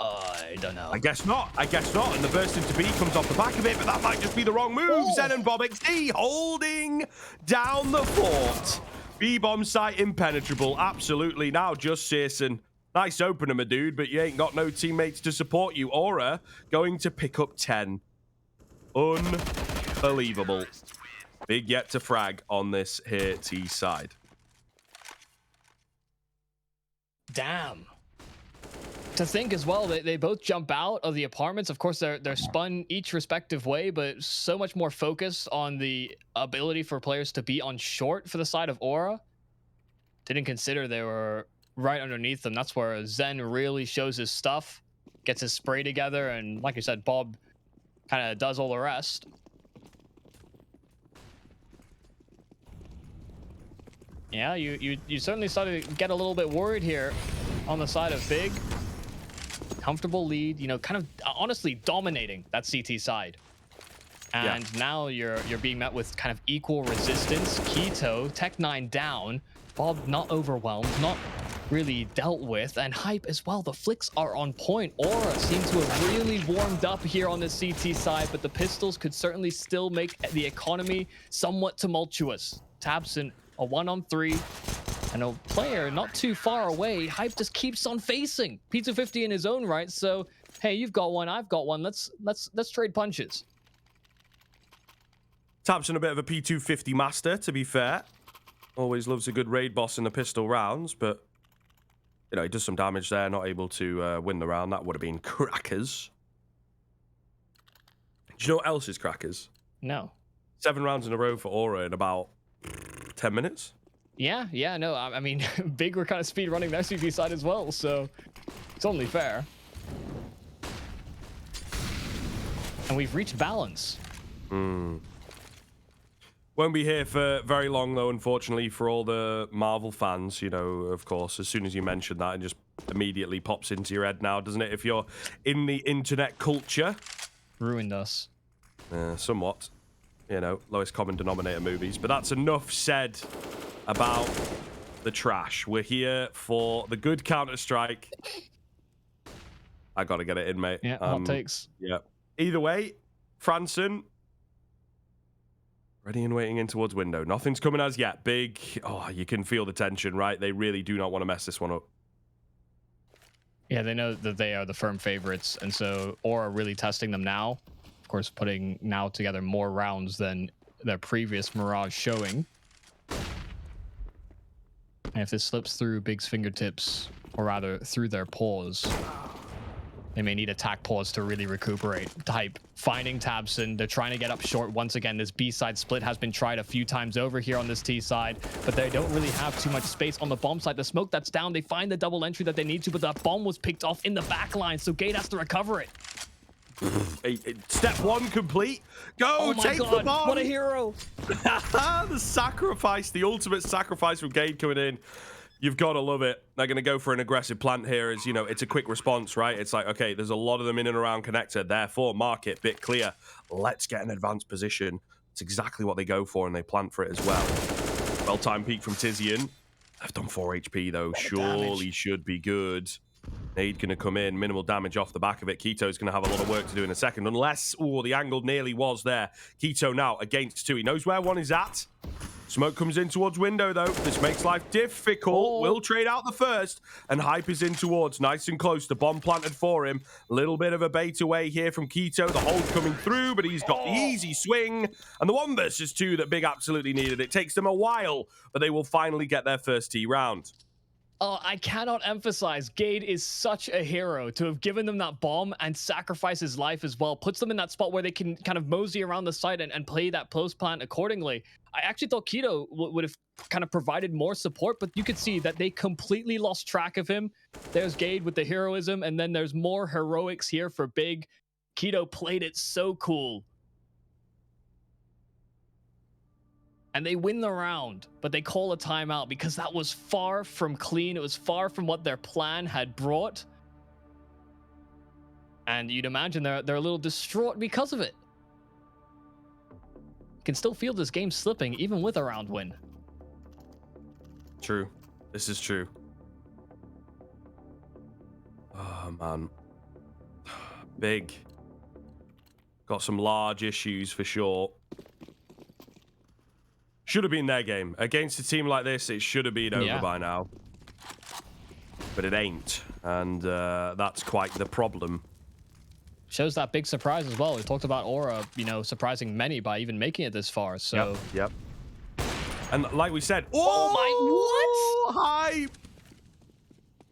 I don't know. I guess not. And the burst into B comes off the back of it, but that might just be the wrong move. Oh. Zen and BobXD holding down the fort. B-bomb site impenetrable. Absolutely. Now just Searson. Nice opener, my dude, but you ain't got no teammates to support you. Aura going to pick up 10. Unbelievable. Big yet to frag on this here T side. Damn. To think as well, they both jump out of the apartments. Of course, they're spun each respective way, but so much more focus on the ability for players to be on short for the side of Aura. Didn't consider they were right underneath them. That's where Zen really shows his stuff, gets his spray together, and like you said, Bob kind of does all the rest. Yeah, you certainly started to get a little bit worried here on the side of Big. Comfortable lead, you know, kind of honestly dominating that CT side. And now you're being met with kind of equal resistance. Keto, Tech9 down, Bob not overwhelmed, not really dealt with, and Hype as well. The flicks are on point. Aura seems to have really warmed up here on the CT side, but the pistols could certainly still make the economy somewhat tumultuous. Tabson, a 1-on-3. And a player not too far away. Hype just keeps on facing P250 in his own right. So, hey, you've got one, I've got one. Let's trade punches. Tabson a bit of a P250 master, to be fair. Always loves a good raid boss in the pistol rounds, but you know, he does some damage there, not able to win the round. That would have been crackers. Do you know what else is crackers? No. 7 rounds in a row for Aura in about 10 minutes. Yeah, no, I mean, Big were kind of speed running the SVP side as well, so it's only fair. And we've reached balance. Won't be here for very long, though, unfortunately, for all the Marvel fans. You know, of course, as soon as you mention that, it just immediately pops into your head now, doesn't it? If you're in the internet culture. Ruined us. Somewhat. You know, lowest common denominator movies. But that's enough said about the trash. We're here for the good Counter-Strike. I gotta get it in, mate. Yeah, hot takes. Yeah. Either way, Franson, ready and waiting in towards window. Nothing's coming as yet. Big. Oh, you can feel the tension, right? They really do not want to mess this one up. Yeah, they know that they are the firm favorites, and so Aura really testing them now. Of course, putting now together more rounds than their previous Mirage showing. And if this slips through Big's fingertips, or rather through their paws, they may need attack pause to really recuperate. Type finding Tabson. They're trying to get up short once again. This B side split has been tried a few times over here on this T side, but they don't really have too much space on the bomb side. The smoke that's down, they find the double entry that they need to, but that bomb was picked off in the back line, so Gate has to recover it. Step 1 complete. Go, Oh my take the god, bomb. what a hero. The sacrifice, the ultimate sacrifice from Gade coming in. You've got to love it. They're going to go for an aggressive plant here as, you know, it's a quick response, right? It's like, okay, there's a lot of them in and around connector. Therefore, market, bit clear. Let's get an advanced position. It's exactly what they go for, and they plant for it as well. Well-timed peek from Tizian. I've done 4 HP, though. Surely should be good. Nade going to come in. Minimal damage off the back of it. Keto's going to have a lot of work to do in a second. Unless, oh, the angle nearly was there. Keto now against 2. He knows where 1 is at. Smoke comes in towards window, though. This makes life difficult. Will trade out the first. And Hype is in towards. Nice and close. The bomb planted for him. Little bit of a bait away here from Keto. The hold coming through, but he's got the easy swing. And the 1 versus 2 that Big absolutely needed. It takes them a while, but they will finally get their first T round. Oh, I cannot emphasize, Gade is such a hero to have given them that bomb and sacrifice his life as well. Puts them in that spot where they can kind of mosey around the site and play that post plant accordingly. I actually thought Keto would have kind of provided more support, but you could see that they completely lost track of him. There's Gade with the heroism, and then there's more heroics here for Big. Keto played it so cool. And they win the round, but they call a timeout because that was far from clean. It was far from what their plan had brought. And you'd imagine they're a little distraught because of it. You can still feel this game slipping even with a round win. True. This is true. Oh, man. Big. Got some large issues for sure. Should have been their game. Against a team like this, it should have been over by now. But it ain't. And that's quite the problem. Shows that big surprise as well. We talked about Aura, you know, surprising many by even making it this far. So Yep. And like we said, oh my, what? Hype!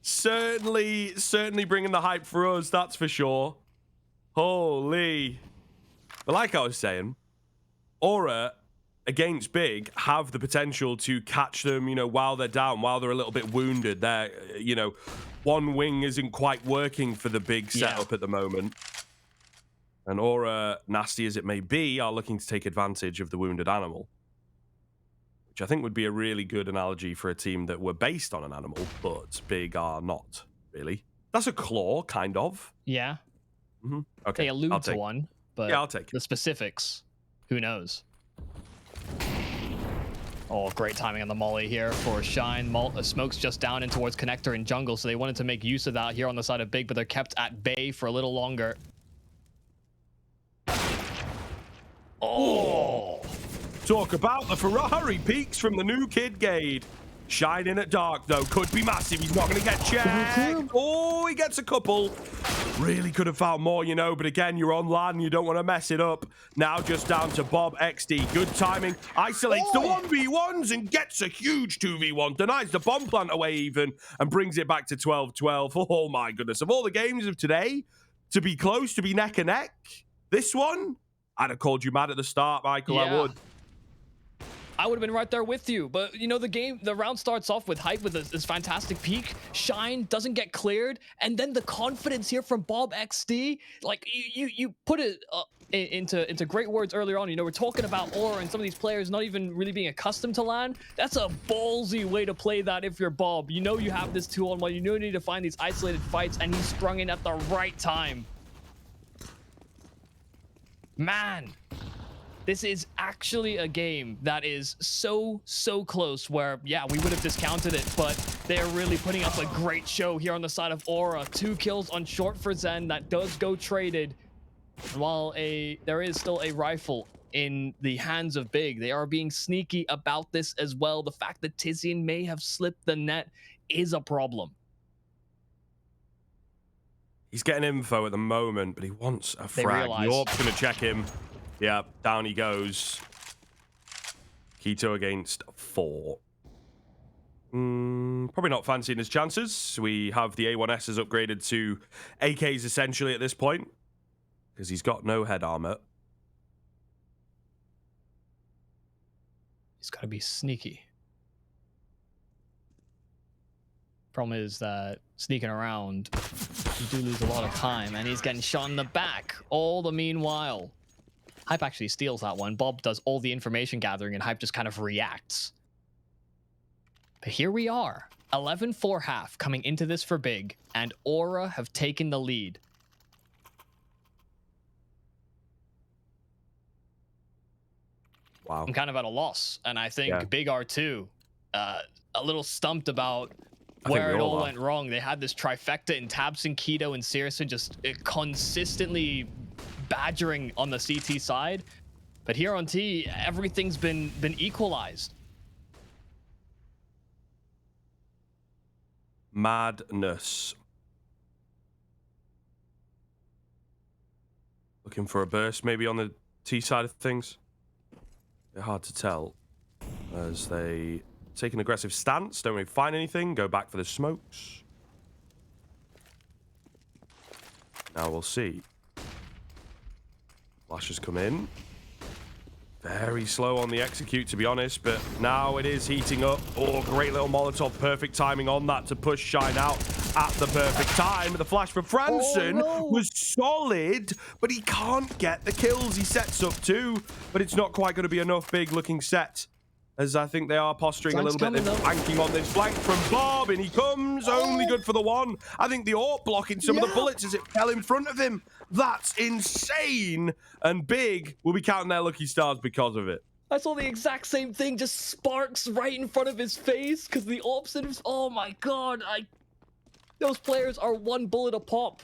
Certainly bringing the hype for us, that's for sure. Holy. But like I was saying, Aura against Big have the potential to catch them, you know, while they're down, while they're a little bit wounded. They're, you know, 1 wing isn't quite working for the Big setup at the moment. And Aura, nasty as it may be, are looking to take advantage of the wounded animal. Which I think would be a really good analogy for a team that were based on an animal, but Big are not, really. That's a claw, kind of. Yeah. Okay, They allude to one, but yeah, I'll take it. The specifics, who knows? Oh, great timing on the molly here for Shine. Smoke's just down in towards connector and jungle, so they wanted to make use of that here on the side of Big, but they're kept at bay for a little longer. Oh! Talk about the Ferrari peaks from the new Kid Gade. Shine in at dark, though. Could be massive. He's not going to get checked. Oh, he gets a couple. Really could have found more, you know, but again, you're on land. You don't want to mess it up. Now just down to Bob XD. Good timing. Isolates the 1v1s and gets a huge 2v1. Denies the bomb plant away even and brings it back to 12-12. Oh, my goodness. Of all the games of today, to be close, to be neck and neck, this one, I'd have called you mad at the start, Michael. I would. I would have been right there with you, but you know, the round starts off with hype with this fantastic peak. Shine doesn't get cleared, and then the confidence here from Bob XD, like you put it into great words earlier on. You know, we're talking about Aura and some of these players not even really being accustomed to LAN. That's a ballsy way to play that if you're Bob. You know you have this 2-on-1. You know you need to find these isolated fights, and he's sprung in at the right time. Man. This is actually a game that is so close where, yeah, we would have discounted it, but they're really putting up a great show here on the side of Aura. 2 kills on short for Zen. That does go traded. While there is still a rifle in the hands of Big. They are being sneaky about this as well. The fact that Tizian may have slipped the net is a problem. He's getting info at the moment, but he wants a frag. York's going to check him. Yeah, down he goes. Keto against 4. Probably not fancying his chances. We have the A1S's upgraded to AKs essentially at this point because he's got no head armor. He's got to be sneaky. Problem is that sneaking around, you do lose a lot of time, and he's getting shot in the back all the meanwhile. Hype actually steals that one. Bob does all the information gathering, and Hype just kind of reacts. But here we are. 11-4 half coming into this for Big, and Aura have taken the lead. Wow. I'm kind of at a loss, and I think Big are too. A little stumped about where it all went wrong. They had this trifecta in Tabson, Keto, and Searson just consistently badgering on the CT side, but here on T, everything's been equalized. Madness. Looking for a burst maybe on the T side of things. They're hard to tell as they take an aggressive stance, don't really find anything, go back for the smokes. Now we'll see. Flashes come in. Very slow on the execute, to be honest, but now it is heating up. Oh, great little Molotov. Perfect timing on that to push Shine out at the perfect time. The flash for Franson was solid, but he can't get the kills. He sets up 2, but it's not quite going to be enough. Big looking set, as I think they are posturing a little bit. They're banking on this flank from Bob, and he comes. Only good for the 1. I think the AWP blocking some of the bullets as it fell in front of him. That's insane. And Big will be counting their lucky stars because of it. I saw the exact same thing, just sparks right in front of his face because the AWPs, oh my god, those players are 1 bullet a pop.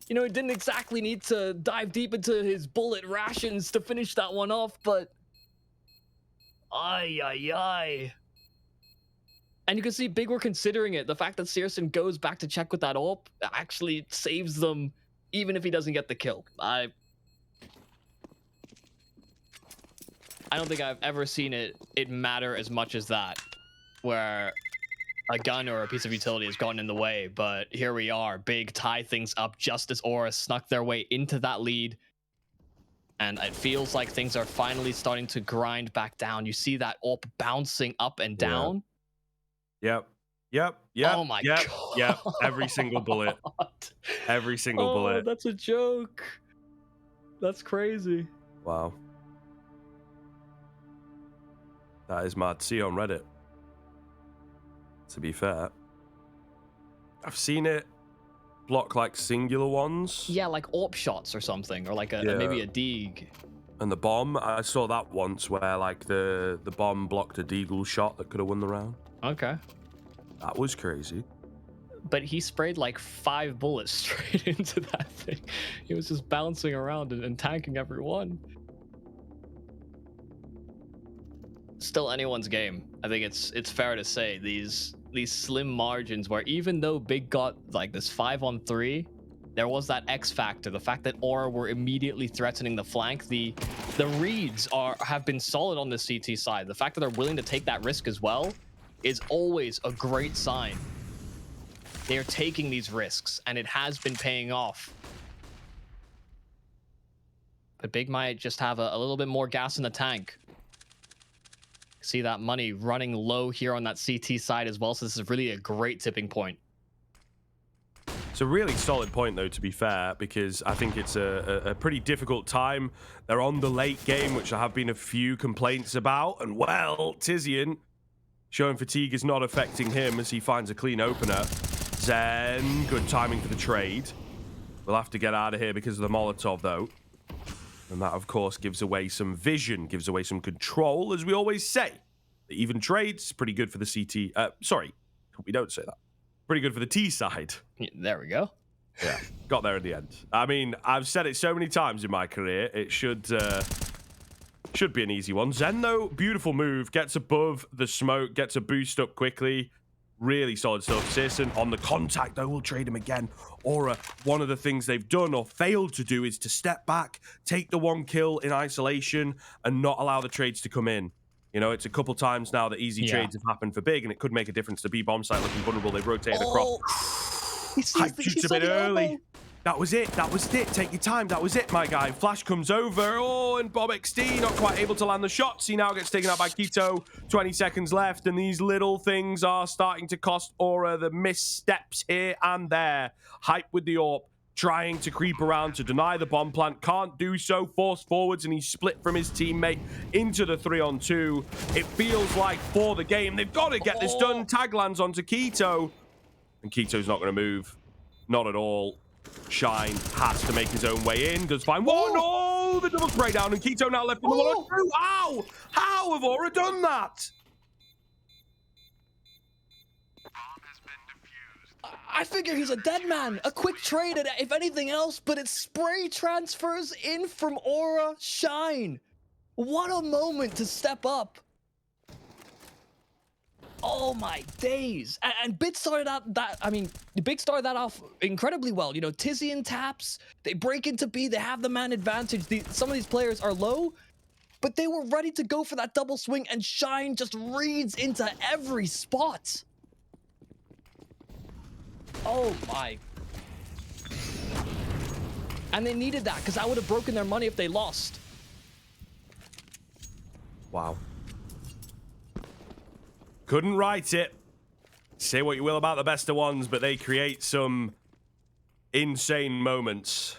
You know, it didn't exactly need to dive deep into his bullet rations to finish that one off, but ay. And you can see Big were considering it. The fact that Searson goes back to check with that AWP actually saves them, even if he doesn't get the kill. I don't think I've ever seen it matter as much as that, where a gun or a piece of utility has gotten in the way. But here we are. Big tie things up just as Aura snuck their way into that lead. And it feels like things are finally starting to grind back down. You see that AWP bouncing up and down. Yep. Oh my god. Yep. Every single bullet. Every single bullet. That's a joke. That's crazy. Wow. That is mad. See on Reddit. To be fair, I've seen it block like singular ones. Yeah, like AWP shots or something, or like maybe a Deeg. And the bomb, I saw that once where like the bomb blocked a Deagle shot that could have won the round. Okay. That was crazy. But he sprayed like 5 bullets straight into that thing. He was just bouncing around and tanking everyone. Still anyone's game. I think it's fair to say these slim margins where even though Big got like this 5-on-3, there was that X factor, the fact that Aura were immediately threatening the flank. The reads have been solid on the CT side. The fact that they're willing to take that risk as well is always a great sign. They are taking these risks, and it has been paying off. But Big might just have a little bit more gas in the tank. See that money running low here on that CT side as well, so this is really a great tipping point. It's a really solid point, though, to be fair, because I think it's a pretty difficult time. They're on the late game, which there have been a few complaints about. And, well, Tizian showing fatigue is not affecting him as he finds a clean opener. Zen, good timing for the trade. We'll have to get out of here because of the Molotov, though. And that, of course, gives away some vision, gives away some control, as we always say. The even trades, pretty good for the CT. Sorry, we don't say that. Pretty good for the T side. Yeah, there we go. Yeah, got there in the end. I mean, I've said it so many times in my career. It should be an easy one. Zen, though, beautiful move. Gets above the smoke, gets a boost up quickly. Really solid stuff. Searson on the contact, though, will trade him again. Aura, one of the things they've done or failed to do is to step back, take the one kill in isolation, and not allow the trades to come in. You know, it's a couple times now that easy trades have happened for Big, and it could make a difference. The B bomb site looking vulnerable. They've rotated across. He Shoots a bit early. That was it. That was it. Take your time. That was it, my guy. Flash comes over. Oh, and Bob XD not quite able to land the shots. He now gets taken out by Keto. 20 seconds left, and these little things are starting to cost Aura the missteps here and there. Hype with the AWP, trying to creep around to deny the bomb plant. Can't do so. Forced forwards, and he's split from his teammate into the 3-on-2. It feels like for the game, they've got to get this done. Tag lands onto Keto, and Keto's not going to move. Not at all. Shine has to make his own way in. Does find one. Oh, the double breakdown, and Keto now left in the 1-on-2. How? How have Aura done that? I figure he's a dead man. A quick trade, if anything else, but it's spray transfers in from Aura. Shine. What a moment to step up. Oh my days. And Bit started out that, I mean, Big started that off incredibly well. You know, Tizian taps, they break into B, they have the man advantage. Some of these players are low, but they were ready to go for that double swing, and Shine just reads into every spot. Oh my. And they needed that, because that would have broken their money if they lost. Wow. Couldn't write it. Say what you will about the best of ones, but they create some insane moments.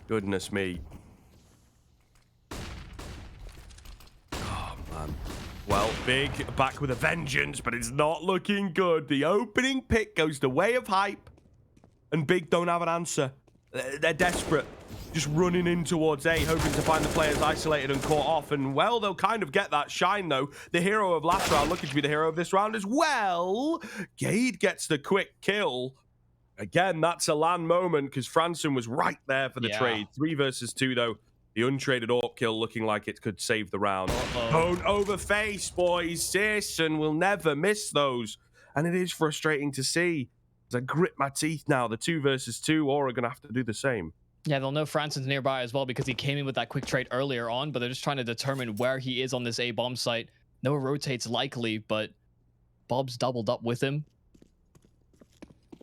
Goodness me. Oh, man. Well, Big back with a vengeance, but it's not looking good. The opening pick goes the way of Hype, and Big don't have an answer. They're desperate. Just running in towards A, hoping to find the players isolated and caught off. And, well, they'll kind of get that. Shine, though, the hero of last round, looking to be the hero of this round as well. Gade gets the quick kill. Again, that's a land moment, because Franson was right there for the trade. 3 versus 2, though. The untraded AWP kill looking like it could save the round. Don't overface, boys. Searson will never miss those. And it is frustrating to see. As I grit my teeth now, the 2 versus 2, Aura are going to have to do the same. Yeah, they'll know Franson's nearby as well, because he came in with that quick trade earlier on, but they're just trying to determine where he is on this A bomb site. No rotates likely, but Bob's doubled up with him.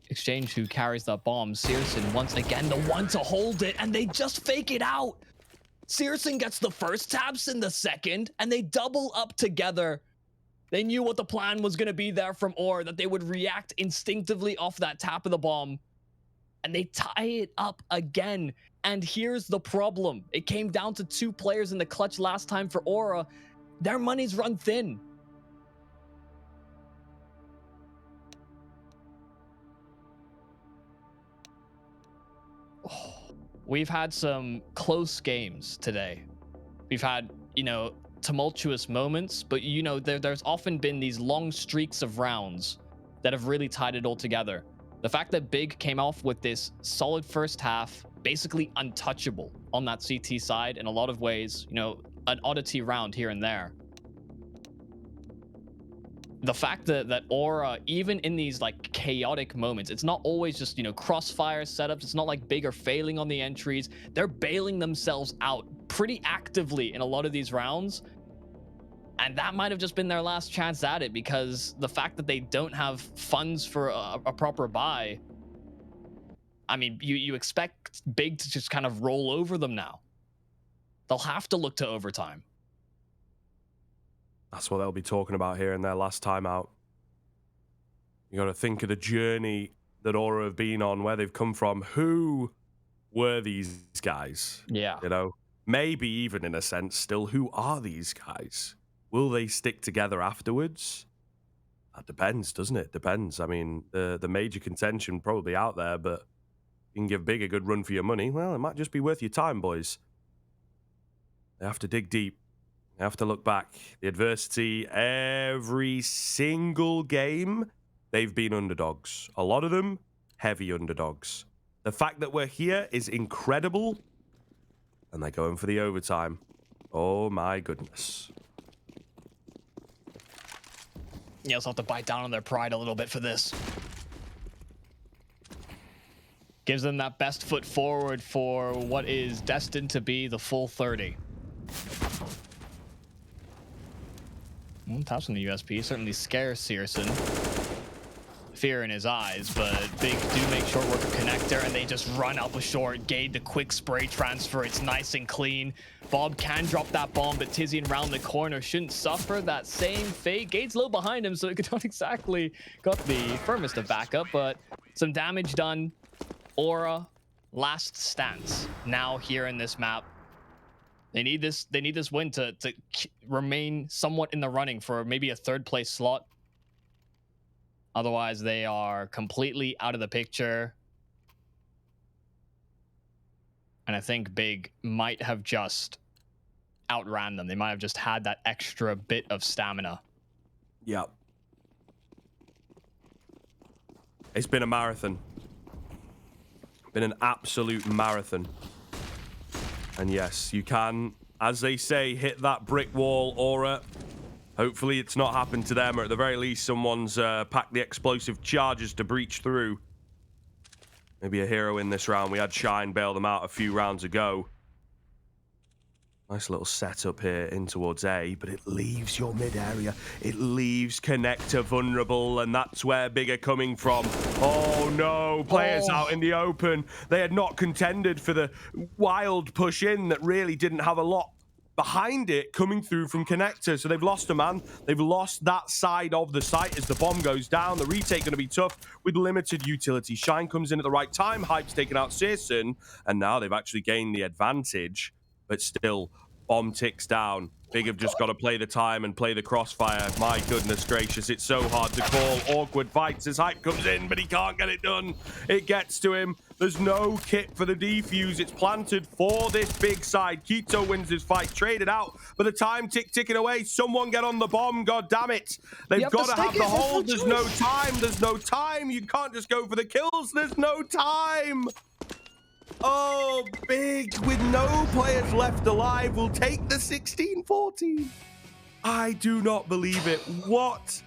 Exchange who carries that bomb. Searson once again the one to hold it, and they just fake it out. Searson gets the first taps in the second, and they double up together. They knew what the plan was going to be there from Aura, that they would react instinctively off that tap of the bomb. And they tie it up again. And here's the problem. It came down to 2 players in the clutch last time for Aura. Their money's run thin. We've had some close games today. We've had, you know, tumultuous moments, but, you know, there's often been these long streaks of rounds that have really tied it all together. The fact that Big came off with this solid first half, basically untouchable on that CT side in a lot of ways, you know, an oddity round here and there. the fact that Aura, even in these like chaotic moments, it's not always just, you know, crossfire setups. It's not like Big are failing on the entries. They're bailing themselves out pretty actively in a lot of these rounds. And that might have just been their last chance at it, because the fact that they don't have funds for a proper buy, I mean, you expect Big to just kind of roll over them now. They'll have to look to overtime. That's what they'll be talking about here in their last time out. You got to think of the journey that Aura have been on, where they've come from. Who were these guys? Yeah. You know, maybe even in a sense, still, who are these guys? Will they stick together afterwards? That depends, doesn't it? Depends. I mean, the major contention probably out there, but you can give Big a good run for your money. Well, it might just be worth your time, boys. They have to dig deep. They have to look back. The adversity, every single game, they've been underdogs. A lot of them, heavy underdogs. The fact that we're here is incredible. And they're going for the overtime. Oh my goodness. You also have to bite down on their pride a little bit for this. Gives them that best foot forward for what is destined to be the full 30. Taps on the USP certainly scares Searson. Fear in his eyes, but Big do make short work of connector, and they just run up a short. Gade, the quick spray transfer, it's nice and clean. Bob can drop that bomb, but Tizian round the corner shouldn't suffer that same fate. Gade's low behind him, so it could not exactly got the firmest of backup, but some damage done. Aura, last stance now here in this map. They need this win to remain somewhat in the running for maybe a third place slot. Otherwise, they are completely out of the picture. And I think Big might have just outran them. They might have just had that extra bit of stamina. Yeah. It's been a marathon. Been an absolute marathon. And yes, you can, as they say, hit that brick wall, Aura. Hopefully it's not happened to them, or at the very least someone's packed the explosive charges to breach through. Maybe a hero in this round. We had Shine bail them out a few rounds ago. Nice little setup here in towards A, but it leaves your mid area. It leaves connector vulnerable, and that's where Big are coming from. Oh no, players out in the open. They had not contended for the wild push in that really didn't have a lot behind it coming through from connector. So they've lost a man. They've lost that side of the site as the bomb goes down. The retake going to be tough with limited utility. Shine comes in at the right time. Hype's taken out Searson, and now they've actually gained the advantage. But still, bomb ticks down. Big have just got to play the time and play the crossfire. My goodness gracious, it's so hard to call. Awkward fights as Hype comes in, but he can't get it done. It gets to him. There's no kit for the defuse. It's planted for this Big side. Keto wins this fight, traded out, but the time ticking away. Someone get on the bomb, god damn it. They've got to have the hold. There's no time. There's no time. You can't just go for the kills. There's no time. Oh, Big, with no players left alive, will take the 16-14. I do not believe it. What